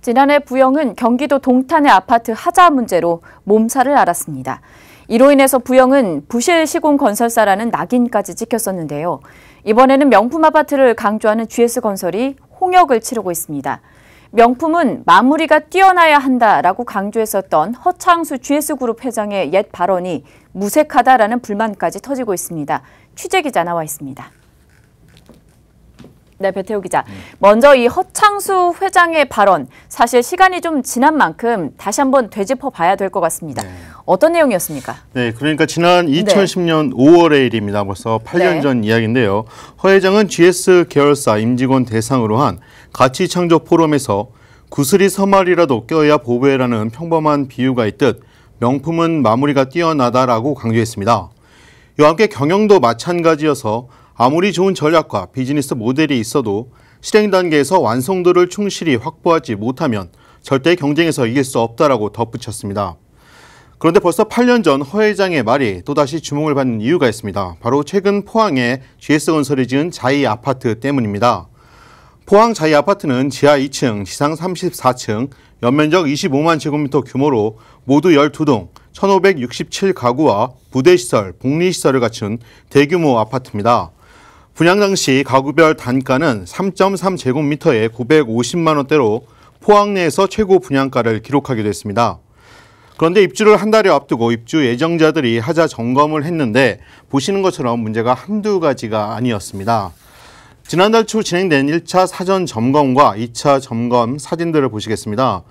지난해 부영은 경기도 동탄의 아파트 하자 문제로 몸살을 앓았습니다. 이로 인해서 부영은 부실 시공 건설사라는 낙인까지 찍혔었는데요. 이번에는 명품 아파트를 강조하는 GS건설이 홍역을 치르고 있습니다. 명품은 마무리가 뛰어나야 한다라고 강조했었던 허창수 GS그룹 회장의 옛 발언이 무색하다라는 불만까지 터지고 있습니다. 취재기자 나와 있습니다. 네, 배태우 기자. 먼저 이 허창수 회장의 발언, 사실 시간이 좀 지난 만큼 다시 한번 되짚어 봐야 될 것 같습니다. 네. 어떤 내용이었습니까? 네, 그러니까 지난 2010년 5월의 일입니다. 벌써 8년 전 이야기인데요. 허 회장은 GS 계열사 임직원 대상으로 한 가치창조 포럼에서 구슬이 서말이라도 껴야 보배라는 평범한 비유가 있듯 명품은 마무리가 뛰어나다라고 강조했습니다. 이와 함께 경영도 마찬가지여서 아무리 좋은 전략과 비즈니스 모델이 있어도 실행 단계에서 완성도를 충실히 확보하지 못하면 절대 경쟁에서 이길 수 없다라고 덧붙였습니다. 그런데 벌써 8년 전 허 회장의 말이 또다시 주목을 받는 이유가 있습니다. 바로 최근 포항에 GS건설이 지은 자이 아파트 때문입니다. 포항 자이 아파트는 지하 2층, 지상 34층, 연면적 25만 제곱미터 규모로 모두 12동, 1,567가구와 부대시설, 복리시설을 갖춘 대규모 아파트입니다. 분양 당시 가구별 단가는 3.3제곱미터에 950만 원대로 포항 내에서 최고 분양가를 기록하기도 했습니다. 그런데 입주를 한 달여 앞두고 입주 예정자들이 하자 점검을 했는데 보시는 것처럼 문제가 한두 가지가 아니었습니다. 지난달 초 진행된 1차 사전 점검과 2차 점검 사진들을 보시겠습니다.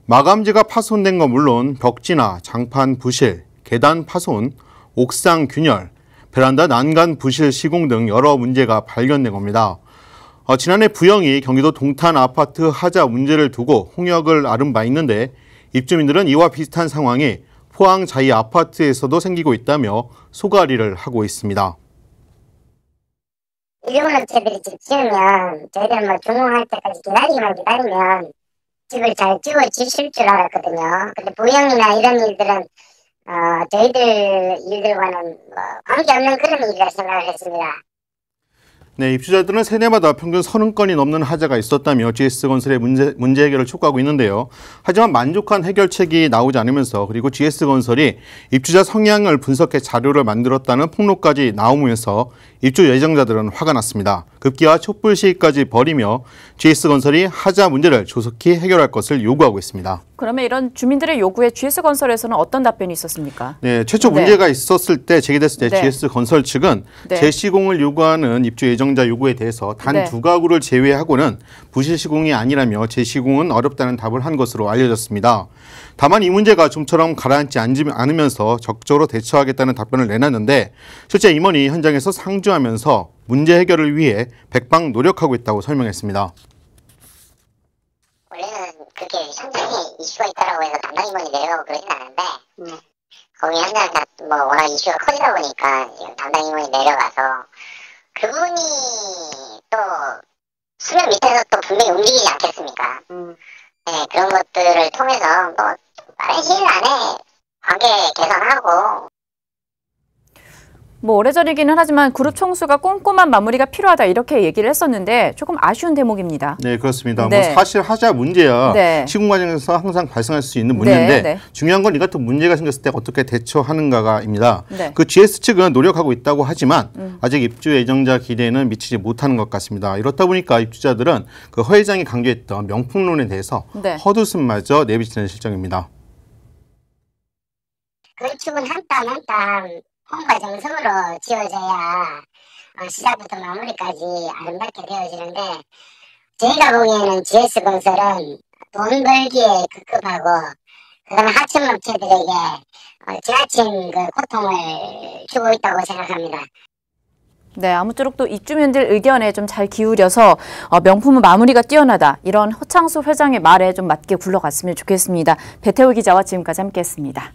마감재가 파손된 건 물론 벽지나 장판 부실, 계단 파손, 옥상 균열, 베란다 난간 부실 시공 등 여러 문제가 발견된 겁니다. 지난해 부영이 경기도 동탄 아파트 하자 문제를 두고 홍역을 앓은 바 있는데 입주민들은 이와 비슷한 상황이 포항 자이 아파트에서도 생기고 있다며 소가리를 하고 있습니다. 일본 업체들이 집 지으면 저희들 준공할 때까지 기다리면 집을 잘 지어 주실 줄 알았거든요. 근데 부영이나 이런 일들은 저희들 일들과는 관계없는 그런 일이라 생각을 했습니다. 네, 입주자들은 세대마다 평균 30건이 넘는 하자가 있었다며 GS건설의 문제 해결을 촉구하고 있는데요. 하지만 만족한 해결책이 나오지 않으면서 그리고 GS건설이 입주자 성향을 분석해 자료를 만들었다는 폭로까지 나오면서 입주 예정자들은 화가 났습니다. 급기야 촛불 시위까지 벌이며 GS건설이 하자 문제를 조속히 해결할 것을 요구하고 있습니다. 그러면 이런 주민들의 요구에 GS건설에서는 어떤 답변이 있었습니까? 네, 최초 문제가 있었을 때 제기됐을 때 GS건설 측은 재시공을 요구하는 입주 예정자 요구에 대해서 단 두 가구를 제외하고는 부실 시공이 아니라며 재시공은 어렵다는 답을 한 것으로 알려졌습니다. 다만 이 문제가 좀처럼 가라앉지 않으면서 적극적으로 대처하겠다는 답변을 내놨는데 실제 임원이 현장에서 상주하면서 문제 해결을 위해 백방 노력하고 있다고 설명했습니다. 원래는 그렇게 현장에 이슈가 있다라고 해서 담당 임원이 내려가고 그러진 않은데 거기 현장 워낙 이슈가 커지다 보니까 지금 담당 임원이 내려가서 그분이 또 수면 밑에서 또 분명히 움직이지 않겠습니까? 네, 그런 것들을 통해서 빠른 시일 안에 관계 개선하고 오래전이기는 하지만 그룹 총수가 꼼꼼한 마무리가 필요하다 이렇게 얘기를 했었는데 조금 아쉬운 대목입니다. 네, 그렇습니다. 사실 하자 문제야 시공 과정에서 항상 발생할 수 있는 문제인데 중요한 건 이 같은 문제가 생겼을 때 어떻게 대처하는가입니다. 그 GS 측은 노력하고 있다고 하지만 아직 입주 예정자 기대에는 미치지 못하는 것 같습니다. 이렇다 보니까 입주자들은 그 허 회장이 강조했던 명품론에 대해서 헛웃음마저 내비치는 실정입니다. 건축은 한 땀 한 땀 홍과 정성으로 지어져야 시작부터 마무리까지 아름답게 되어지는데 저희가 보기에는 GS건설은 돈 벌기에 급급하고 그다음에 하청업체들에게 지나친 고통을 주고 있다고 생각합니다. 네, 아무쪼록 또 입주민들 의견에 좀 잘 기울여서 명품은 마무리가 뛰어나다 이런 허창수 회장의 말에 좀 맞게 굴러갔으면 좋겠습니다. 배태우 기자와 지금까지 함께했습니다.